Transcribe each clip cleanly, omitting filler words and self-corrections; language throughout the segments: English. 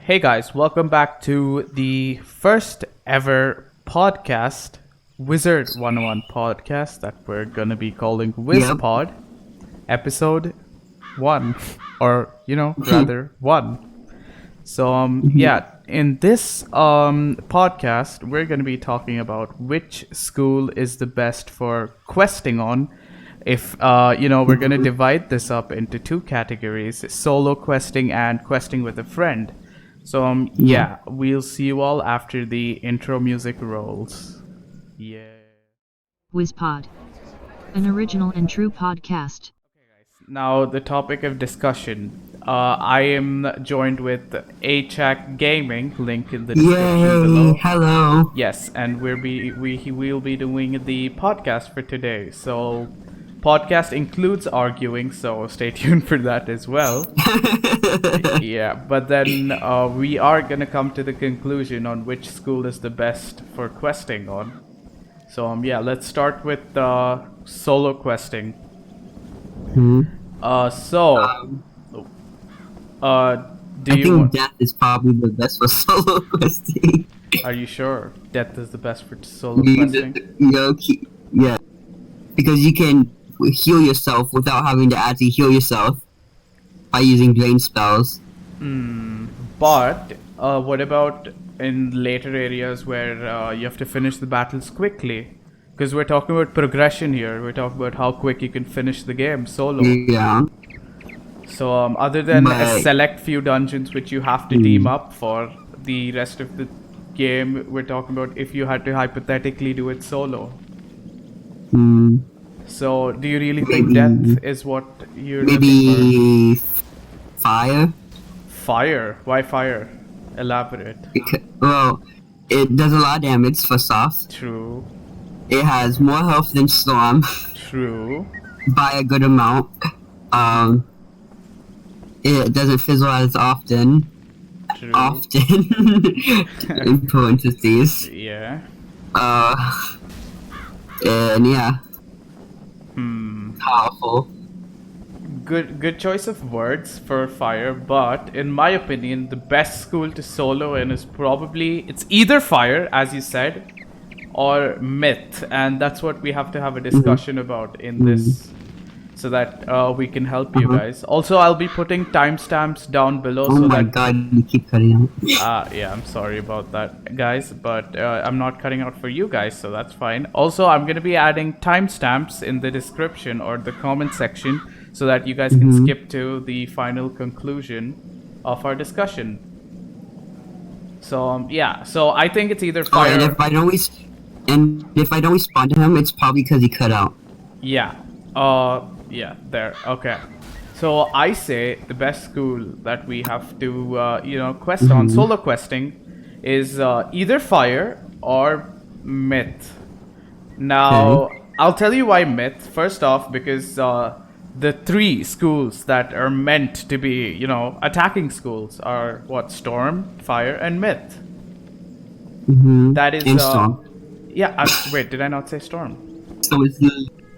Hey guys, welcome back to the first ever podcast, wizard101 podcast that we're gonna be calling Yep. WIZPOD, episode 1, or rather 1. So in this podcast, we're gonna be talking about which school is the best for questing on. If we're gonna divide this up into two categories: solo questing and questing with a friend. So we'll see you all after the intro music rolls. Yeah. WIZPOD, an original and true podcast. Now the topic of discussion. I am joined with HEHE Gaming, link in the description below. Yay! Hello. Yes, and we'll be doing the podcast for today. So podcast includes arguing, so stay tuned for that as well. Yeah, but then we are gonna come to the conclusion on which school is the best for questing on. So let's start with solo questing. Do I you think death is probably the best for solo questing. are you sure death is the best for solo questing? Yeah, because you can heal yourself without having to actually heal yourself by using drain spells. But what about in later areas where you have to finish the battles quickly? Because we're talking about progression here. We're talking about how quick you can finish the game solo. Yeah. So other than a But- select few dungeons which you have to team up for, the rest of the game we're talking about if you had to hypothetically do it solo. Hmm. So do you really think Maybe- death is what you're looking Maybe fire. for? Fire? Why fire? Elaborate. Well, it does a lot of damage. First off, True. it has more health than storm True. by a good amount. It doesn't fizzle as often. True. In parentheses. Yeah. And yeah, Hmm. powerful. Good choice of words for fire, but in my opinion, the best school to solo in is probably it's either fire, as you said, or myth, and that's what we have to have a discussion about in this, so that we can help you guys. Also, I'll be putting timestamps down below, Oh so my that god, you keep cutting out. yeah, I'm sorry about that, guys, but I'm not cutting out for you guys, so that's fine. Also, I'm gonna be adding timestamps in the description or the comment section, so that you guys can skip to the final conclusion of our discussion. So so I think it's either Oh, fire. and if I don't respond to him, it's probably because he cut out. Yeah. There. Okay. So I say the best school that we have to, quest on, solo questing, is either fire or myth. Now, I'll tell you why myth. First off, because the three schools that are meant to be, attacking schools are what? Storm, fire, and myth. That is. And storm. Wait, did I not say storm? So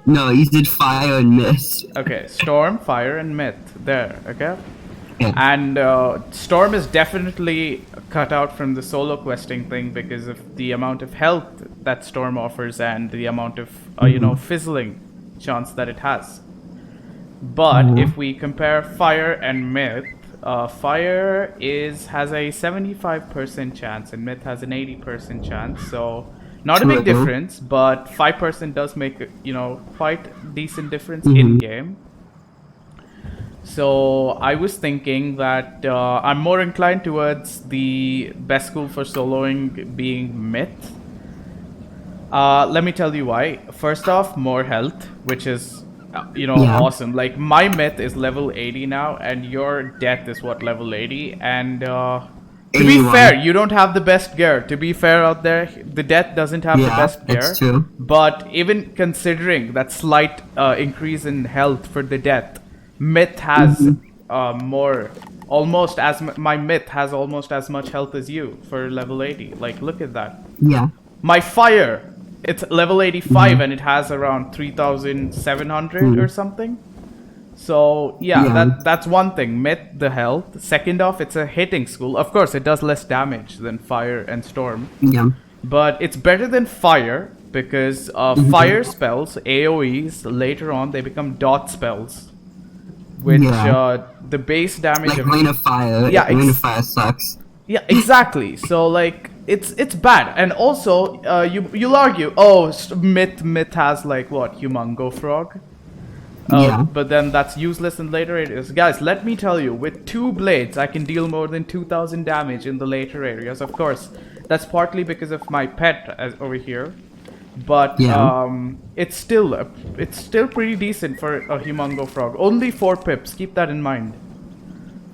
no, you did fire and mist. Okay, storm, fire, and myth. There, okay? Yeah. And storm is definitely cut out from the solo questing thing because of the amount of health that storm offers and the amount of, fizzling chance that it has. But if we compare fire and myth, fire has a 75% chance and myth has an 80% chance. So not a big True. difference, but 5% does make quite decent difference in game. So I was thinking that I'm more inclined towards the best school for soloing being myth. Let me tell you why. First off, more health, which is Yeah. awesome. Like my myth is level 80 now, and your death is what, level 80? And to be 81. fair, you don't have the best gear. To be fair out there, the death doesn't have the Yeah, best gear. that's true. But even considering that slight increase in health for the death, myth has more, almost as my myth has almost as much health as you for level 80. Like, look at that. Yeah. My fire, it's level 85 and it has around 3,700 or something. So Yeah. that's one thing. Myth, the health. Second off, it's a hitting school. Of course, it does less damage than fire and storm, Yeah. but it's better than fire because fire spells, AOEs, later on they become dot spells, which Yeah. the base damage Like of Rain of Fire. Yeah, Rain of Fire sucks. yeah, exactly. So like it's bad, and also you'll argue, oh, myth has like what, Humongo Frog. Yeah. But then that's useless in later areas. Guys, let me tell you, with 2 blades, I can deal more than 2000 damage in the later areas. Of course, that's partly because of my pet over here. But Yeah. it's still pretty decent for a Humongo Frog. Only 4 pips, keep that in mind.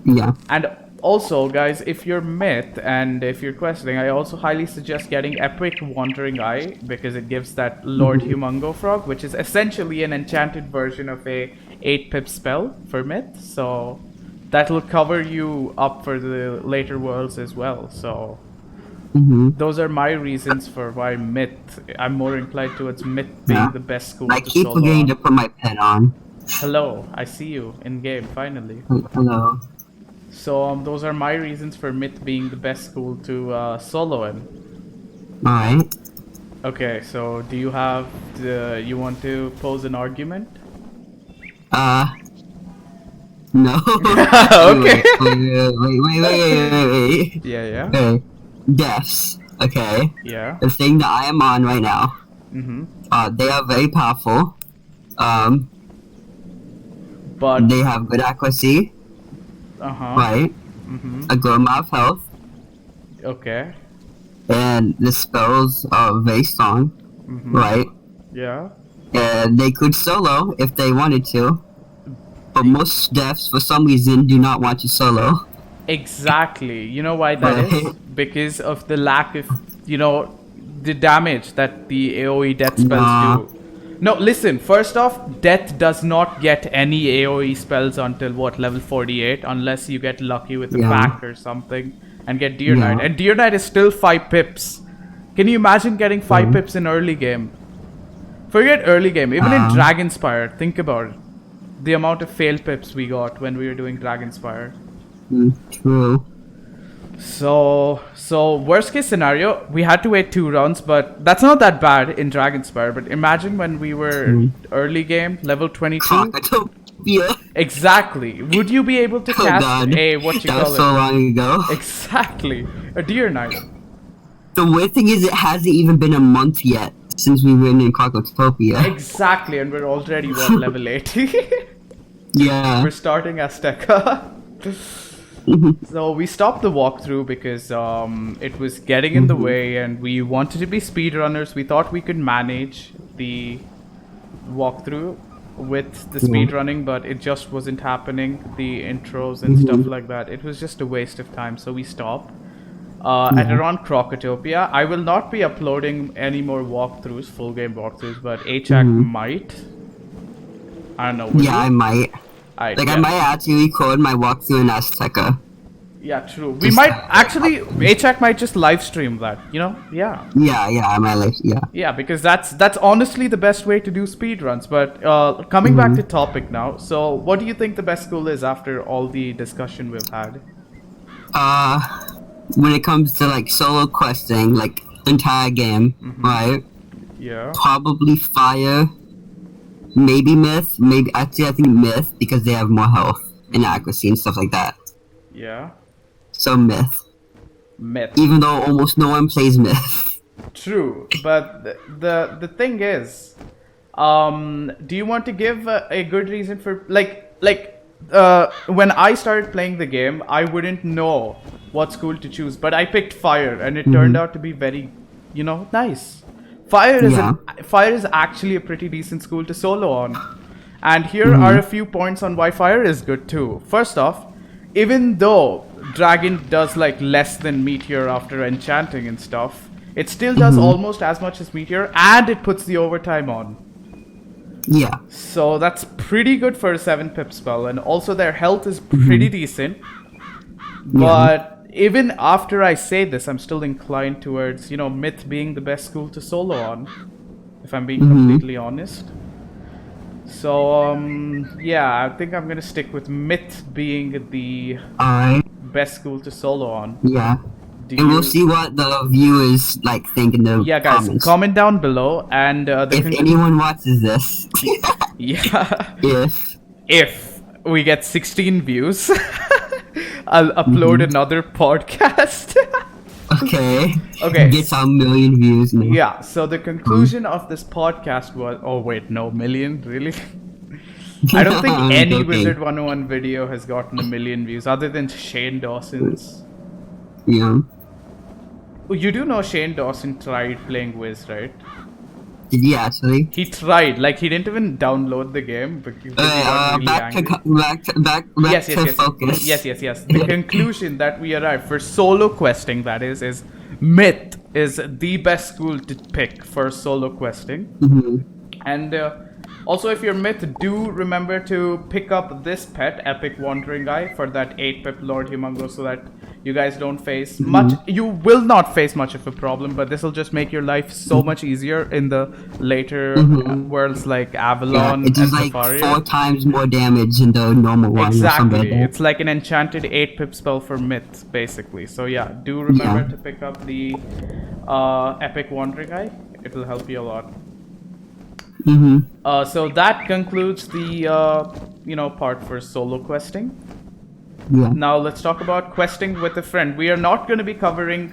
Yeah. And also, guys, if you're myth and if you're questing, I also highly suggest getting Epic Wandering Eye because it gives that Lord Humongo Frog, which is essentially an enchanted version of a 8-pip spell for myth. So that'll cover you up for the later worlds as well. So those are my reasons for why myth. I'm more inclined towards myth being Yeah. the best school I to keep solo forgetting on. to put my pet on. Hello, I see you in game finally. Hello. So those are my reasons for myth being the best school to solo in. Alright. Okay, so do you have you want to pose an argument? No. Okay. Wait. Yeah, yeah, Okay. Deaths. Okay. yeah. The thing that I am on right now. Mhm. They are very powerful. But They have good accuracy, right? Mhm. A good amount of health, Okay. and the spells are very strong, right? Yeah. And they could solo if they wanted to, but most devs, for some reason, do not want to solo. Exactly. You know why that is? Right. Because of the lack of, the damage that the AoE death spells Nah. do. No, listen, first off, death does not get any AoE spells until what, level 48, unless you get lucky with a Yeah. pack or something and get Deer Knight. Yeah. And Deer Knight is still 5 pips. Can you imagine getting 5 pips in early game? Forget early game, even in Dragonspire, think about it. The amount of fail pips we got when we were doing Dragonspire. True. So worst case scenario, we had to wait 2 rounds, but that's not that bad in Dragonspire. But imagine when we were early game, level 22. Crocotopia. Exactly. Would you be able to Oh cast god. a what you That call was so it? long ago. Exactly, a Deer Knight. The weird thing is, it hasn't even been a month yet since we were in Crocotopia. Exactly, and we're already what, level 80. Yeah. We're starting Azteca. So we stopped the walkthrough because it was getting in the way and we wanted to be speedrunners. We thought we could manage the walkthrough with the speedrunning, but it just wasn't happening. The intros and stuff like that. It was just a waste of time, so we stopped. At around Crocotopia, I will not be uploading any more walkthroughs, full game walkthroughs, but HAC might. I don't know. will Yeah, I you? might. Alright, Like, yeah. I might actually record my walkthrough in Azteca. Yeah, true. We Just- might actually HAC might just live stream that, Yeah. Yeah, I might like, yeah. Yeah, because that's honestly the best way to do speedruns. But coming back to topic now, so what do you think the best school is after all the discussion we've had? When it comes to, like, solo questing, like, the entire game, right? Yeah. Probably Fire, maybe Myth, actually I think Myth, because they have more health and accuracy and stuff like that. Yeah. So Myth. Myth. Even though almost no one plays Myth. True, but the thing is, do you want to give a good reason for when I started playing the game, I wouldn't know what school to choose, but I picked Fire, and it turned out to be very, nice. Fire is actually a pretty decent school to solo on, and here are a few points on why Fire is good too. First off, even though Dragon does like less than Meteor after enchanting and stuff, it still does almost as much as Meteor, and it puts the overtime on. Yeah. So that's pretty good for a 7-pip spell, and also their health is pretty decent. But even after I say this, I'm still inclined towards, Myth being the best school to solo on, if I'm being completely honest. So yeah, I think I'm gonna stick with Myth being the Alright, best school to solo on. yeah. Do And we'll you? see what the viewers like think in the Yeah, guys, comments. comment down below and If anyone watches this, yeah, if if we get 16 views, I'll upload another podcast. okay, Okay. gets a million views now. Yeah, so the conclusion of this podcast was, oh wait, no, million, really? I don't think I'm any joking. Wizard101 video has gotten a million views other than Shane Dawson's. Yeah. Oh, you do know Shane Dawson tried playing Wiz, right? Did he actually? He tried, like he didn't even download the game because he got really back angry. back Yes, to focus. yes. The conclusion that we arrived for solo questing, that is Myth is the best school to pick for solo questing. And also, if you're Myth, do remember to pick up this pet, Epic Wandering Eye, for that 8-pip Lord Humongo, so that you guys don't face much. You will not face much of a problem, but this will just make your life so much easier in the later worlds like Yeah, Avalon it and does like Safari. 4 times more damage than the normal one. Or something Exactly. like that. It's like an enchanted 8-pip spell for Myth, basically. So yeah, do remember Yeah. to pick up the Epic Wandering Eye. It will help you a lot. So that concludes the part for solo questing. Yeah. Now let's talk about questing with a friend. We are not going to be covering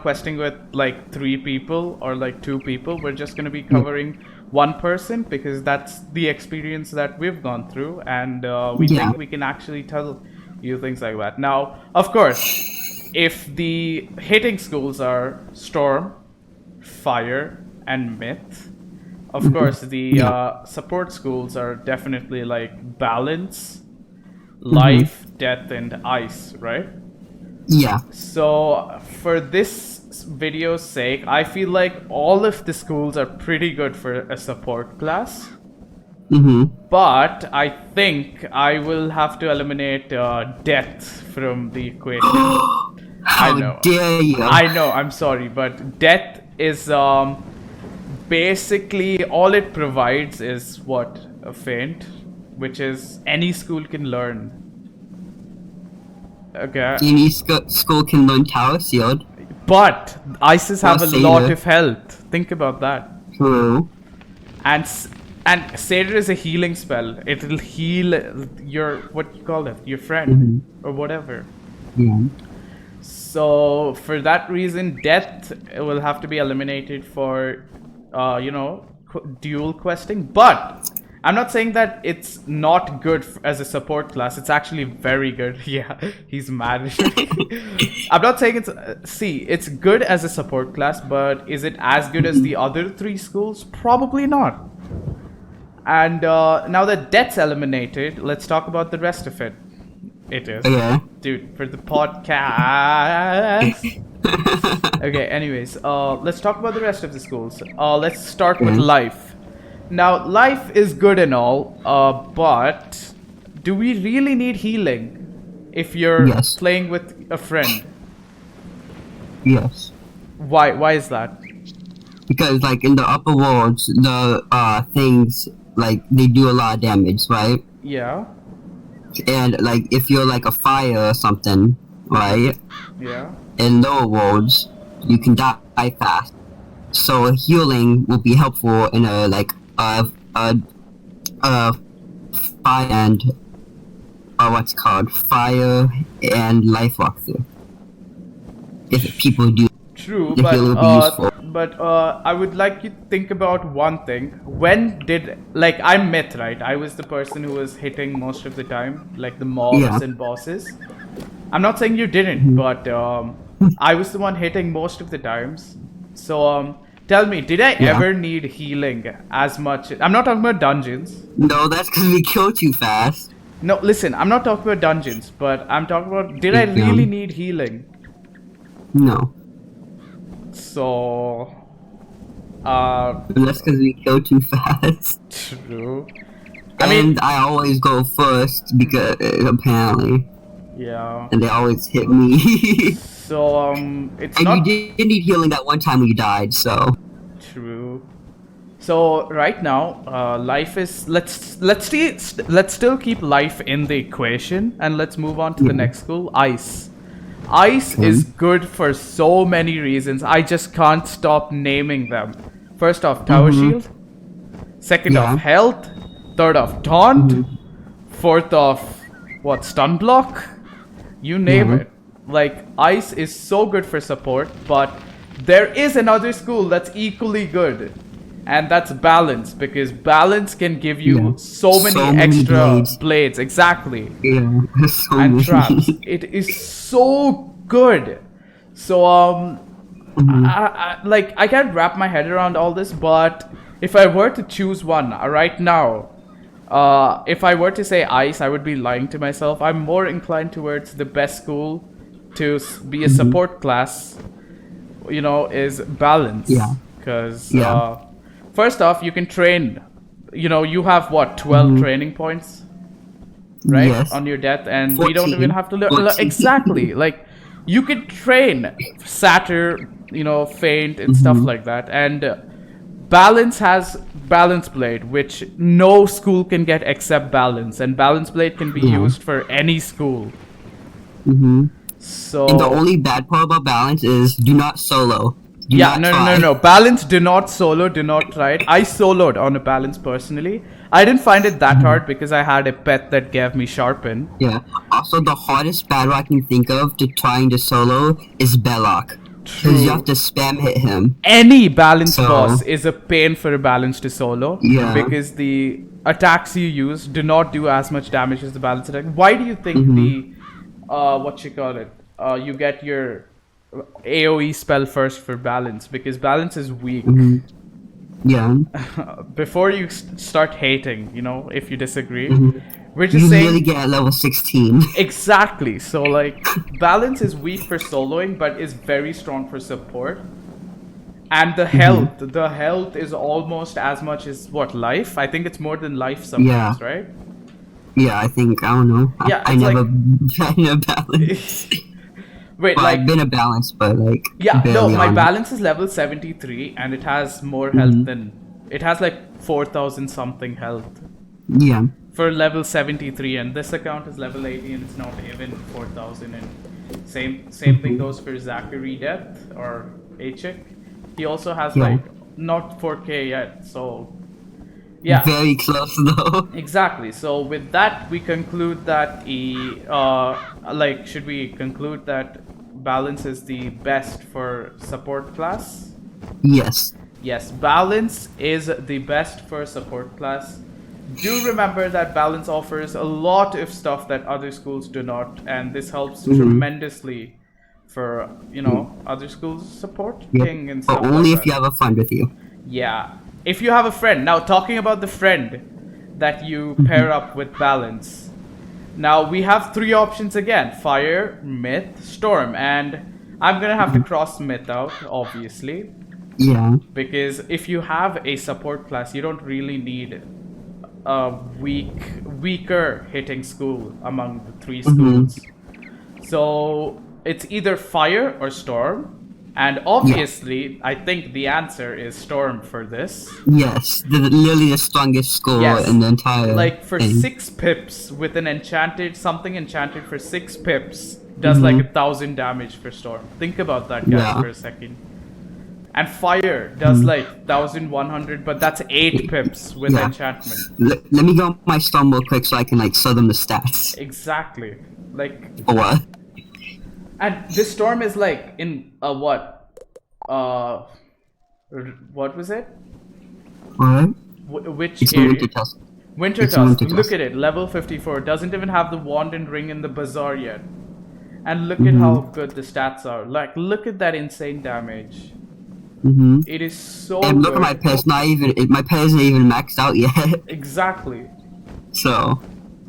questing with like 3 people or like 2 people. We're just going to be covering one person because that's the experience that we've gone through, and we Yeah. think we can actually tell you things like that. Now, of course, if the hitting schools are Storm, Fire, and Myth, of course the support schools are definitely like Balance, Life, Death, and Ice, right? Yeah. So for this video's sake, I feel like all of the schools are pretty good for a support class. But I think I will have to eliminate Death from the equation. How dare you? I know, I'm sorry, but Death is basically all it provides is what? A feint, which is any school can learn. Okay. Any school can learn Tower Sealed. But Ices have a Or lot Satyr. of health. Think about that. True. And Satyr is a healing spell. It'll heal your, what you call it, your friend or whatever. Yeah. So for that reason, Death will have to be eliminated for, dual questing. But I'm not saying that it's not good as a support class. It's actually very good. Yeah, he's mad. I'm not saying it's... it's good as a support class, but is it as good as the other 3 schools? Probably not. And now that Death's eliminated, let's talk about the rest of it. It is. Okay. Dude, for the podcast. Okay, anyways, let's talk about the rest of the schools. Let's start with Life. Now, Life is good and all, but do we really need healing if you're Yes. playing with a friend? Yes. Why is that? Because like in the upper worlds, the things like they do a lot of damage, right? Yeah, And like if you're like a fire or something, right? yeah. In lower worlds, you can die fast. So healing will be helpful in a like fire and what's it called, fire and life walkthrough. If people do, True, the healing will be useful. but I would like you to think about one thing. When did, like, I'm Myth, right? I was the person who was hitting most of the time, like the mobs Yeah. and bosses. I'm not saying you didn't, but I was the one hitting most of the times. So tell me, did I ever need healing as much? I'm not talking about dungeons. No, that's because we kill too fast. No, listen, I'm not talking about dungeons, but I'm talking about, did I Yeah. really need healing? No, So, that's because we kill too fast. true. And I always go first because apparently, Yeah. and they always hit me. So, it's And not you did need healing that one time when you died, so true. So right now, life is let's still keep life in the equation, and let's move on to the next school, ice. Ice Okay. is good for so many reasons. I just can't stop naming them. First off, tower shield. Second off, Yeah. health. Third off, taunt. Fourth off, what, stun block? You name Yeah. it. Like, ice is so good for support, but there is another school that's equally good. And that's balance, because balance can give you Yeah. so many So many extra blades. blades. Exactly. Yeah. So And many. traps. It is so good. So I can't wrap my head around all this, but if I were to choose one right now, if I were to say ice, I would be lying to myself. I'm more inclined towards the best school to be a support class, is balance. Yeah. Because Yeah. first off, you can train. You have what, 12 training points, right, Yes. on your death, and we don't 14. even have to learn 14. exactly. Like, you can train satyr, feint and stuff like that. And balance has balance blade, which no school can get except balance, and balance blade can be used for any school. So And the only bad part about balance is do not solo. Do yeah, not try. no. Balance, do not solo, do not try it. I soloed on a balance personally. I didn't find it that hard because I had a pet that gave me sharpen. Yeah. Also, the hardest battle I can think of to trying to solo is Belloc. Because you True. have to spam hit him. Any balance So- boss is a pain for a balance to solo. Yeah. Because the attacks you use do not do as much damage as the balance attack. Why do you think you get your AoE spell first for balance? Because balance is weak. Yeah. Before you start hating, if you disagree, we're just You saying really get at level 16. exactly. So like, balance is weak for soloing, but is very strong for support. And the health is almost as much as what, life. I think it's more than life sometimes, right? Yeah, I don't know. Yeah, I it's never been a balance. Wait, Well, like, I've been a balance, but like yeah, no, barely my on. balance is level 73, and it has more health than it has like 4,000 something health Yeah. for level 73, and this account is level 80 and it's not even 4,000. And same thing goes for Zachary Death or Achik. He also has Yeah. like not 4K yet, so yeah. Very close though. Exactly. So with that, we conclude that should we conclude that balance is the best for support class? Yes. Yes, balance is the best for support class. Do remember that balance offers a lot of stuff that other schools do not, and this helps tremendously for other schools supporting and stuff But only like if you that. have a friend with you. Yeah, if you have a friend. Now, talking about the friend that you pair up with balance. Now, we have three options again: fire, myth, storm. And I'm gonna have to cross myth out, obviously, Yeah. because if you have a support class, you don't really need a weaker hitting school among the three schools. So it's either fire or storm. And obviously, I think the answer is storm for this. Yes. Literally the strongest score Yes. in the entire Like, for thing. 6 pips with an enchanted for 6 pips does like 1,000 damage for storm. Think about that, guys, Yeah. for a second. And fire does like 1,100, but that's 8 pips with Yeah. enchantment. Let me go on my storm real quick so I can like show them the stats. Exactly. Like, Or what? and this storm is like in what was it? Alright. Which It's in area? Winter Tusk. Winter It's in Tusk. Winter Look Tusk. at it, level 54. Doesn't even have the wand and ring in the bazaar yet. And look at how good the stats are. Like, look at that insane damage. It is so And look good. at my pet. It's not even. My pet isn't even maxed out yet. Exactly. So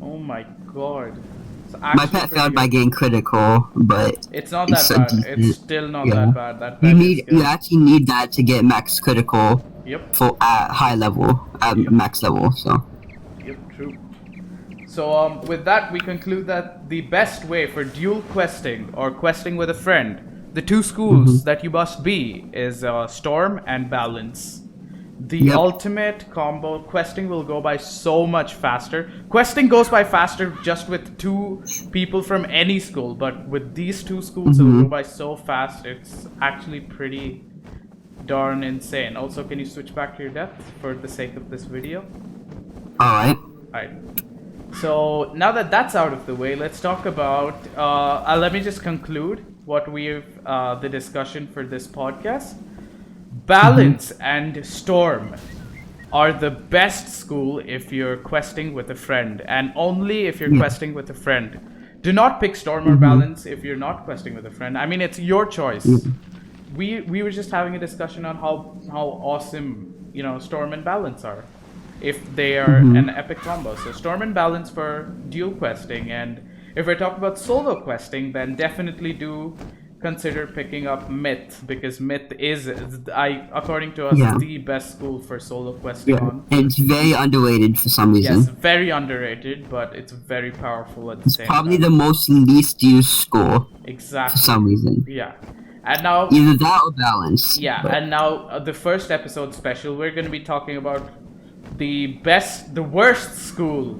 Oh my god. It's my actually pet pretty failed by good. getting critical, but It's not it's that bad. decent. It's still not Yeah. that bad. That you bad need. is good. You actually need that to get max critical Yep. for at high level, at max level. So Yep, true. So with that, we conclude that the best way for dual questing or questing with a friend, the two schools that you must be is Storm and Balance. the Yep. ultimate combo. Questing will go by so much faster. Questing goes by faster just with 2 people from any school, but with these 2 schools, it will go by so fast. It's actually pretty darn insane. Also, can you switch back to your depth for the sake of this video? Alright. Alright. So now that that's out of the way, let's talk about. Let me just conclude what we've the discussion for this podcast. Balance and Storm are the best school if you're questing with a friend, and only if you're questing with a friend. Do not pick Storm or Balance if you're not questing with a friend. I mean, it's your choice. We were just having a discussion on how awesome, you know, Storm and Balance are, if they are an epic combo. So Storm and Balance for dual questing, and if we're talking about solo questing, then definitely do consider picking up Myth, because Myth is, according to us, the best school for solo questing on. And it's very underrated for some reason. Yes, very underrated, but it's very powerful at the same Probably time. the most least used school Exactly. for some reason. Yeah. And now, Either that or Balance. yeah, but- and now the first episode special, we're going to be talking about the worst school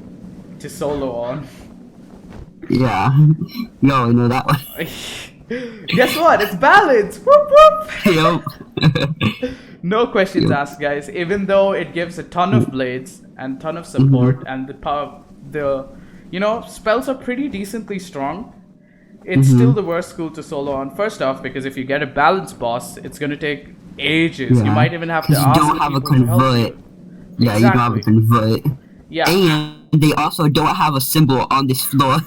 to solo on. Yeah. You already know that one. Guess what? It's Balance! Whoop whoop! Yep. No questions asked, guys. Even though it gives a ton of blades and ton of support, and the you know, spells are pretty decently strong, it's still the worst school to solo on. First off, because if you get a Balance boss, it's gonna take ages. You might even have to 'Cause ask you don't have a people to help convert. you. Yeah, you don't have a Exactly. convert. Yeah, And they also don't have a symbol on this floor.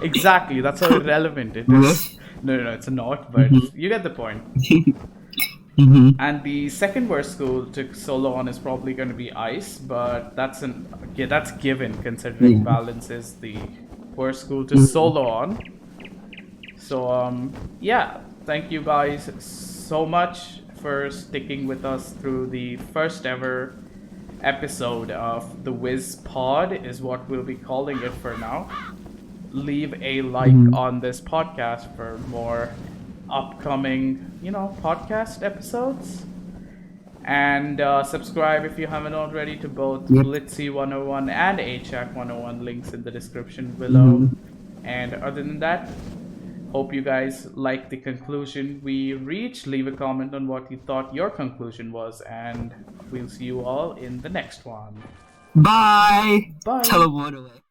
exactly. That's how irrelevant it is. No, it's not. But you get the point. And the second worst school to solo on is probably going to be Ice, but that's given, considering Balance is the worst school to solo on. So yeah, thank you guys so much for sticking with us through the first ever episode of the WIZPOD, is what we'll be calling it for now. Leave a like on this podcast for more upcoming, you know, podcast episodes. And subscribe if you haven't already to both Blitzy101 and HEHE101, links in the description below. And other than that, hope you guys like the conclusion we reached. Leave a comment on what you thought your conclusion was, and we'll see you all in the next one. Bye. Bye. Teleport away.